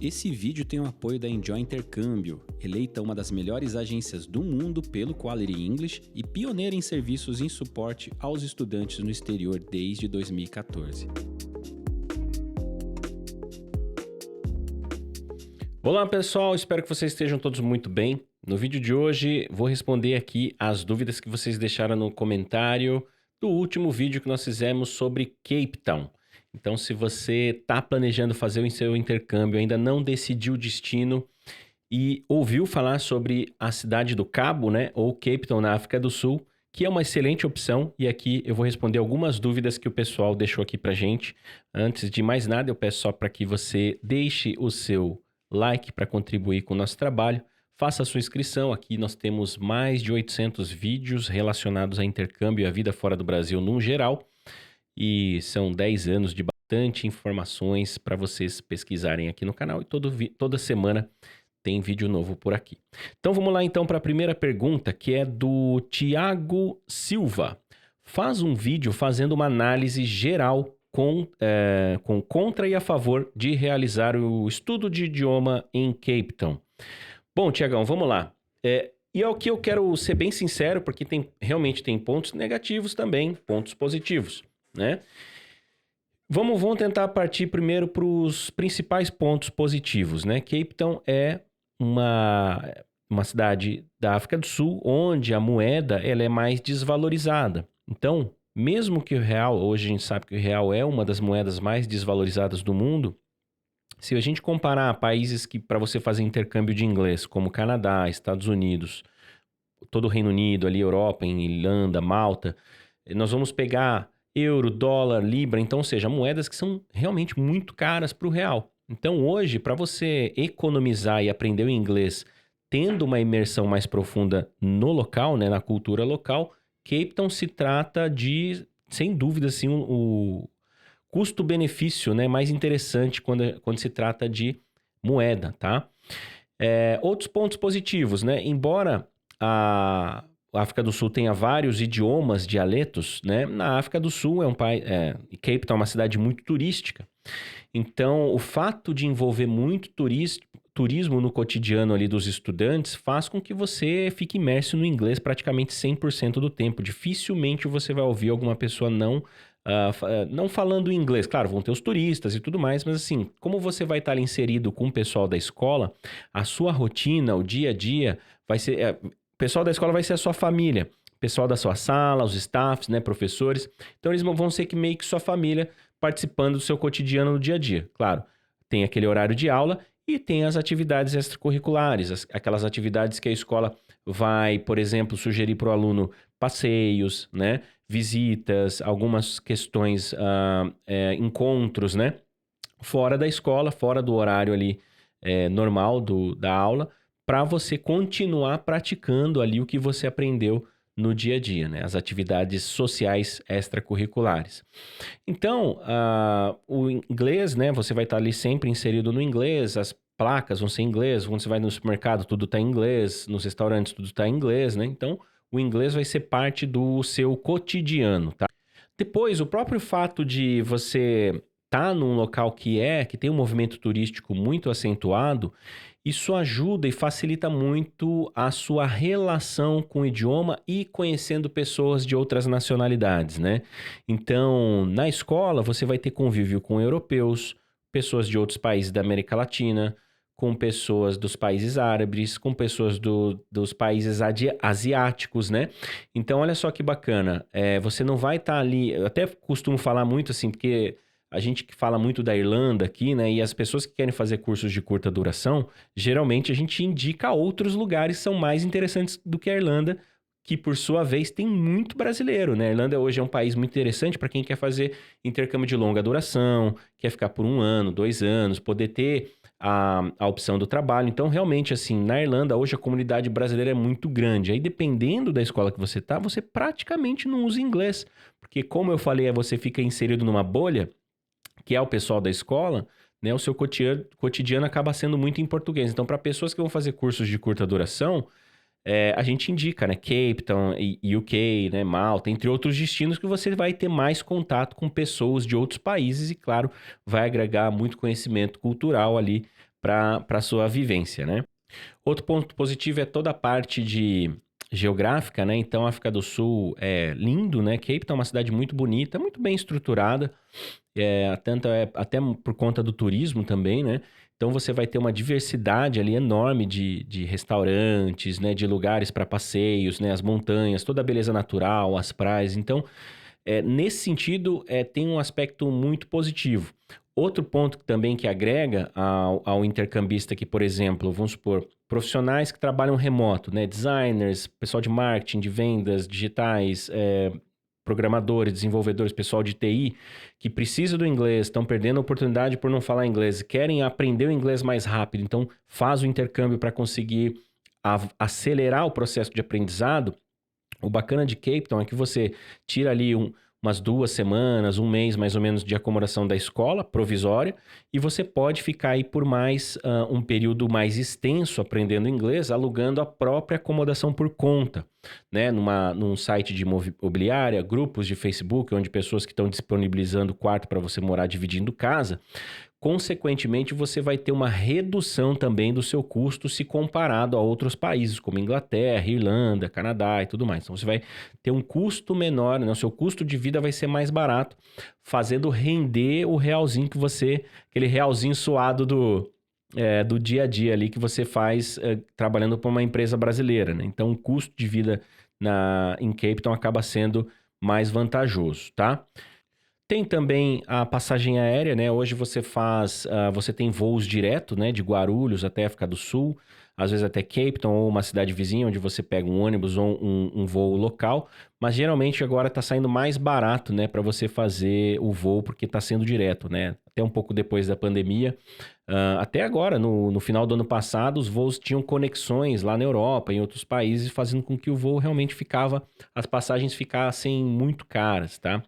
Esse vídeo tem o apoio da Enjoy Intercâmbio, eleita uma das melhores agências do mundo pelo Quality English e pioneira em serviços em suporte aos estudantes no exterior desde 2014. Olá pessoal, espero que vocês estejam todos muito bem. No vídeo de hoje vou responder aqui as dúvidas que vocês deixaram no comentário do último vídeo que nós fizemos sobre Cape Town. Então, se você está planejando fazer o seu intercâmbio, ainda não decidiu o destino e ouviu falar sobre a cidade do Cabo, né, ou Cape Town na África do Sul, que é uma excelente opção, e aqui eu vou responder algumas dúvidas que o pessoal deixou aqui pra gente. Antes de mais nada, eu peço só para que você deixe o seu like para contribuir com o nosso trabalho. Faça a sua inscrição, aqui nós temos mais de 800 vídeos relacionados a intercâmbio e a vida fora do Brasil no geral. E são 10 anos de bastante informações para vocês pesquisarem aqui no canal. E toda semana tem vídeo novo por aqui. Então vamos lá então para a primeira pergunta, que é do Tiago Silva. Faz um vídeo fazendo uma análise geral com contra e a favor de realizar o estudo de idioma em Cape Town. Bom, Tiagão, vamos lá. E é o que eu quero ser bem sincero, porque realmente tem pontos negativos também, pontos positivos, né? Vamos tentar partir primeiro para os principais pontos positivos, né? Cape Town é uma cidade da África do Sul, onde a moeda ela é mais desvalorizada. Então, mesmo que o real, hoje a gente sabe que o real é uma das moedas mais desvalorizadas do mundo, se a gente comparar países que para você fazer intercâmbio de inglês, como Canadá, Estados Unidos, todo o Reino Unido, ali Europa, em Irlanda, Malta, nós vamos pegar euro, dólar, libra, então, ou seja, moedas que são realmente muito caras para o real. Então, hoje, para você economizar e aprender o inglês, tendo uma imersão mais profunda no local, né, na cultura local, Cape Town se trata de, sem dúvida, assim, o custo-benefício, né, mais interessante quando se trata de moeda, tá? Outros pontos positivos, né? Embora a África do Sul tenha vários idiomas, dialetos, né? Na África do Sul é um país, Cape Town é uma cidade muito turística. Então, o fato de envolver muito turismo no cotidiano ali dos estudantes faz com que você fique imerso no inglês praticamente 100% do tempo. Dificilmente você vai ouvir alguma pessoa não falando inglês. Claro, vão ter os turistas e tudo mais, mas assim, como você vai estar ali inserido com o pessoal da escola, a sua rotina, o dia a dia, vai ser... o pessoal da escola vai ser a sua família, o pessoal da sua sala, os staffs, né, professores. Então, eles vão ser meio que sua família participando do seu cotidiano no dia a dia. Claro, tem aquele horário de aula e tem as atividades extracurriculares, aquelas atividades que a escola vai, por exemplo, sugerir para o aluno passeios, né, visitas, algumas questões, encontros, né, fora da escola, fora do horário ali normal da aula, para você continuar praticando ali o que você aprendeu no dia a dia, né? As atividades sociais extracurriculares. Então, o inglês, né? Você vai estar ali sempre inserido no inglês, as placas vão ser em inglês, quando você vai no supermercado tudo está em inglês, nos restaurantes tudo está em inglês, né? Então, o inglês vai ser parte do seu cotidiano, tá? Depois, o próprio fato de você estar num local que tem um movimento turístico muito acentuado, isso ajuda e facilita muito a sua relação com o idioma e conhecendo pessoas de outras nacionalidades, né? Então, na escola, você vai ter convívio com europeus, pessoas de outros países da América Latina, com pessoas dos países árabes, com pessoas dos países asiáticos, né? Então, olha só que bacana. Você não vai estar ali... Eu até costumo falar muito assim, porque... A gente que fala muito da Irlanda aqui, né? E as pessoas que querem fazer cursos de curta duração, geralmente a gente indica outros lugares que são mais interessantes do que a Irlanda, que por sua vez tem muito brasileiro, né? A Irlanda hoje é um país muito interessante para quem quer fazer intercâmbio de longa duração, quer ficar por 1 ano, 2 anos, poder ter a opção do trabalho. Então, realmente, assim, na Irlanda, hoje a comunidade brasileira é muito grande. Aí, dependendo da escola que você tá, você praticamente não usa inglês. Porque, como eu falei, você fica inserido numa bolha, que é o pessoal da escola, né, o seu cotidiano acaba sendo muito em português. Então, para pessoas que vão fazer cursos de curta duração, a gente indica, né, Cape Town, UK, né, Malta, entre outros destinos que você vai ter mais contato com pessoas de outros países e, claro, vai agregar muito conhecimento cultural ali para a sua vivência, né? Outro ponto positivo é toda a parte de geográfica, né? Então, a África do Sul é lindo, né? Cape Town é uma cidade muito bonita, muito bem estruturada, até por conta do turismo também, né? Então, você vai ter uma diversidade ali enorme de restaurantes, né? De lugares para passeios, né? As montanhas, toda a beleza natural, as praias. Então, nesse sentido, tem um aspecto muito positivo. Outro ponto também que agrega ao intercambista que, por exemplo, vamos supor, profissionais que trabalham remoto, né? Designers, pessoal de marketing, de vendas digitais, programadores, desenvolvedores, pessoal de TI, que precisa do inglês, estão perdendo a oportunidade por não falar inglês, querem aprender o inglês mais rápido, então faz o intercâmbio para conseguir acelerar o processo de aprendizado. O bacana de Cape Town é que você tira ali umas 2 semanas, um mês mais ou menos de acomodação da escola provisória e você pode ficar aí por mais um período mais extenso aprendendo inglês, alugando a própria acomodação por conta, né? Num site de imobiliária, grupos de Facebook, onde pessoas que estão disponibilizando quarto para você morar dividindo casa. Consequentemente, você vai ter uma redução também do seu custo se comparado a outros países, como Inglaterra, Irlanda, Canadá e tudo mais. Então, você vai ter um custo menor, né? O seu custo de vida vai ser mais barato, fazendo render o realzinho aquele realzinho suado do dia a dia ali que você faz trabalhando para uma empresa brasileira, né? Então, o custo de vida em Cape Town acaba sendo mais vantajoso, tá? Tem também a passagem aérea, né? Hoje você tem voos direto, né? De Guarulhos até África do Sul, às vezes até Cape Town ou uma cidade vizinha, onde você pega um ônibus ou um voo local. Mas geralmente agora está saindo mais barato, né? Para você fazer o voo, porque está sendo direto, né? Até um pouco depois da pandemia. Até agora, no final do ano passado, os voos tinham conexões lá na Europa, em outros países, fazendo com que o voo realmente as passagens ficassem muito caras, tá?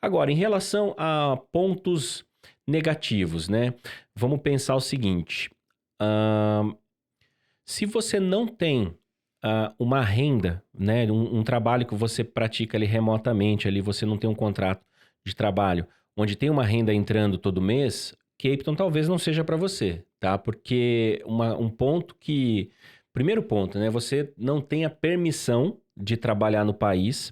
Agora, em relação a pontos negativos, né? Vamos pensar o seguinte: se você não tem uma renda, né? Um trabalho que você pratica ali remotamente, ali você não tem um contrato de trabalho, onde tem uma renda entrando todo mês, Cape Town talvez não seja para você, tá? Porque um ponto primeiro ponto, né? Você não tem a permissão de trabalhar no país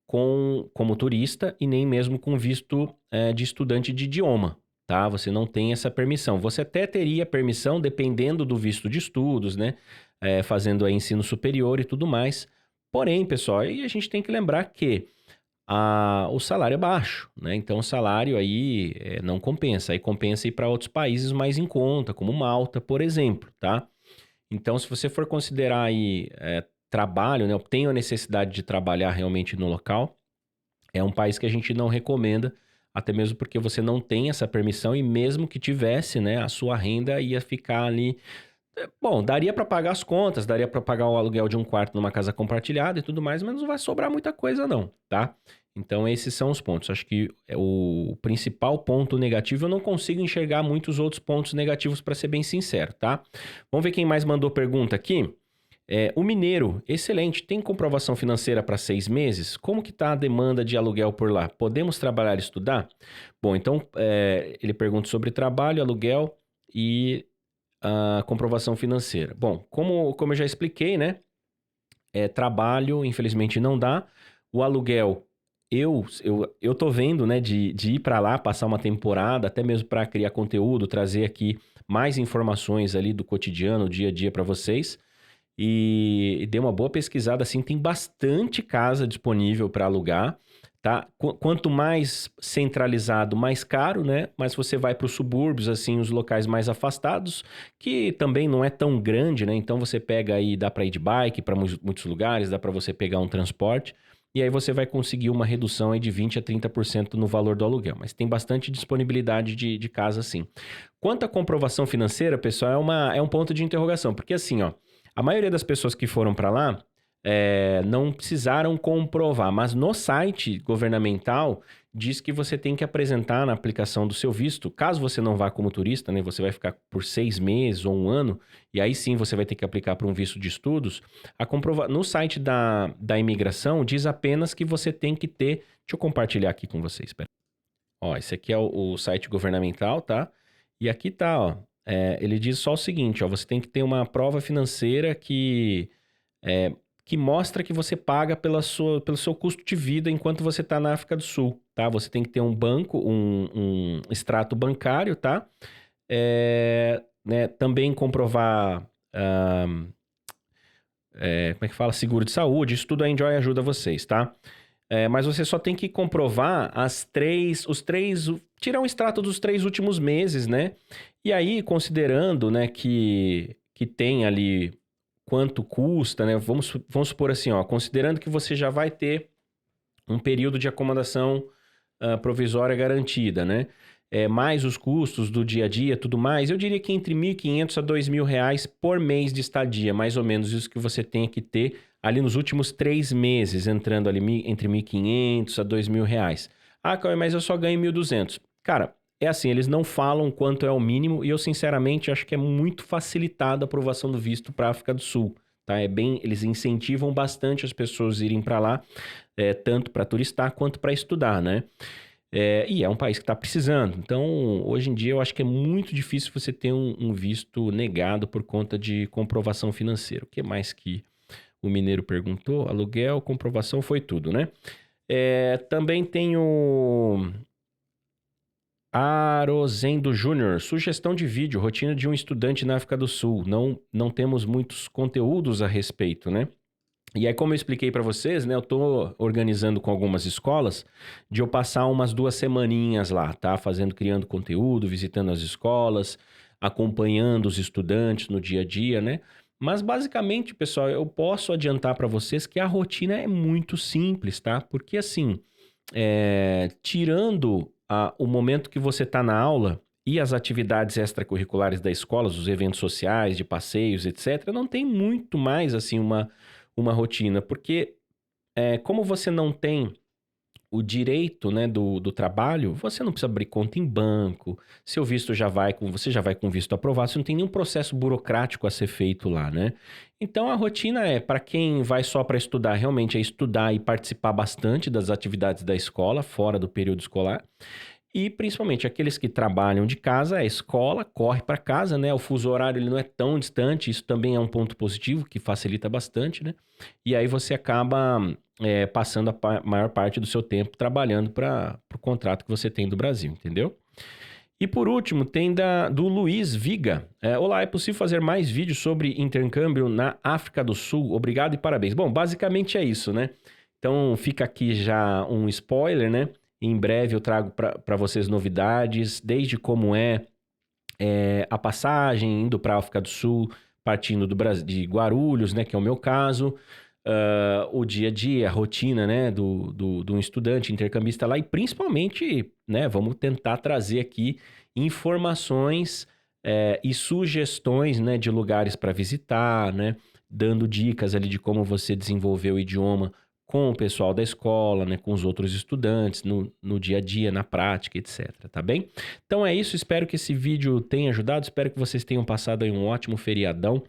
como turista e nem mesmo com visto de estudante de idioma, tá? Você não tem essa permissão. Você até teria permissão dependendo do visto de estudos, né? Fazendo aí ensino superior e tudo mais. Porém, pessoal, aí a gente tem que lembrar que o salário é baixo, né? Então o salário aí não compensa. Aí compensa ir para outros países mais em conta, como Malta, por exemplo, tá? Então, se você for considerar aí trabalho, né? Eu tenho a necessidade de trabalhar realmente no local, é um país que a gente não recomenda, até mesmo porque você não tem essa permissão e mesmo que tivesse, né? A sua renda ia ficar ali. Bom, daria para pagar as contas, daria para pagar o aluguel de um quarto numa casa compartilhada e tudo mais, mas não vai sobrar muita coisa não, tá? Então esses são os pontos. Acho que o principal ponto negativo, eu não consigo enxergar muitos outros pontos negativos para ser bem sincero, tá? Vamos ver quem mais mandou pergunta aqui. O Mineiro, excelente. Tem comprovação financeira para 6 meses? Como que está a demanda de aluguel por lá? Podemos trabalhar e estudar? Bom, então ele pergunta sobre trabalho, aluguel e a comprovação financeira. Bom, como eu já expliquei, né? Trabalho, infelizmente, não dá. O aluguel, eu tô vendo, né, de ir para lá, passar uma temporada, até mesmo para criar conteúdo, trazer aqui mais informações ali do cotidiano, dia a dia para vocês. E dei uma boa pesquisada, assim, tem bastante casa disponível para alugar, tá? Quanto mais centralizado, mais caro, né? Mas você vai para os subúrbios, assim, os locais mais afastados, que também não é tão grande, né? Então você pega aí, dá para ir de bike para muitos lugares, dá para você pegar um transporte, e aí você vai conseguir uma redução aí de 20% a 30% no valor do aluguel. Mas tem bastante disponibilidade de casa, sim. Quanto à comprovação financeira, pessoal, é um ponto de interrogação, porque assim, ó, a maioria das pessoas que foram para lá não precisaram comprovar, mas no site governamental diz que você tem que apresentar na aplicação do seu visto, caso você não vá como turista, né, você vai ficar por 6 meses ou 1 ano, e aí sim você vai ter que aplicar para um visto de estudos, no site da imigração diz apenas que você tem que ter, deixa eu compartilhar aqui com vocês, espera. Ó, esse aqui é o site governamental, tá? E aqui tá, ó. ele diz só o seguinte, ó, você tem que ter uma prova financeira que mostra que você paga pelo seu custo de vida enquanto você está na África do Sul, tá? Você tem que ter um banco, um extrato bancário, tá? Né, também comprovar, como é que fala? Seguro de saúde, isso tudo a Enjoy ajuda vocês, tá? Mas você só tem que comprovar tirar um extrato dos 3 últimos meses, né? E aí, considerando, né, que tem ali quanto custa, né? Vamos supor assim, ó, considerando que você já vai ter um período de acomodação provisória garantida, né? Mais os custos do dia a dia, tudo mais, eu diria que entre R$1.500 a R$2.000 por mês de estadia, mais ou menos isso que você tem que ter ali nos últimos 3 meses, entrando ali entre R$1.500 a R$2.000. Ah, Cauê, mas eu só ganho 1.200. Cara, é assim, eles não falam quanto é o mínimo e eu, sinceramente, acho que é muito facilitada a aprovação do visto para a África do Sul, tá? Eles incentivam bastante as pessoas a irem para lá, tanto para turistar quanto para estudar, né? E é um país que está precisando. Então, hoje em dia, eu acho que é muito difícil você ter um visto negado por conta de comprovação financeira. O que mais que o mineiro perguntou? Aluguel, comprovação, foi tudo, né? Também tem o Arozendo Júnior. Sugestão de vídeo, rotina de um estudante na África do Sul. Não temos muitos conteúdos a respeito, né? E aí, como eu expliquei para vocês, né, eu tô organizando com algumas escolas de eu passar umas 2 semaninhas lá, tá? Criando conteúdo, visitando as escolas, acompanhando os estudantes no dia a dia, né? Mas basicamente, pessoal, eu posso adiantar para vocês que a rotina é muito simples, tá? Porque assim, tirando o momento que você tá na aula e as atividades extracurriculares da escola, os eventos sociais, de passeios, etc., não tem muito mais assim uma rotina, porque como você não tem o direito, né, do trabalho, você não precisa abrir conta em banco, seu visto você já vai com visto aprovado, você não tem nenhum processo burocrático a ser feito lá, né? Então a rotina para quem vai só para estudar, realmente é estudar e participar bastante das atividades da escola, fora do período escolar. E principalmente aqueles que trabalham de casa, a escola corre para casa, né? O fuso horário ele não é tão distante, isso também é um ponto positivo que facilita bastante, né? E aí você acaba passando a maior parte do seu tempo trabalhando para o contrato que você tem do Brasil, entendeu? E por último, tem do Luiz Viga. Olá, é possível fazer mais vídeos sobre intercâmbio na África do Sul? Obrigado e parabéns. Bom, basicamente é isso, né? Então fica aqui já um spoiler, né? Em breve eu trago para vocês novidades, desde como a passagem, indo para a África do Sul, partindo do Brasil, de Guarulhos, né, que é o meu caso, o dia a dia, a rotina, né, do um estudante intercambista lá, e principalmente, né, vamos tentar trazer aqui informações e sugestões, né, de lugares para visitar, né, dando dicas ali de como você desenvolver o idioma com o pessoal da escola, né, com os outros estudantes, no dia a dia, na prática, etc, tá bem? Então é isso, espero que esse vídeo tenha ajudado, espero que vocês tenham passado aí um ótimo feriadão.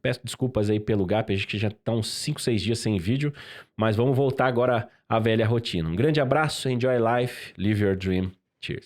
Peço desculpas aí pelo gap, a gente já tá uns 5, 6 dias sem vídeo, mas vamos voltar agora à velha rotina. Um grande abraço, enjoy life, live your dream, cheers!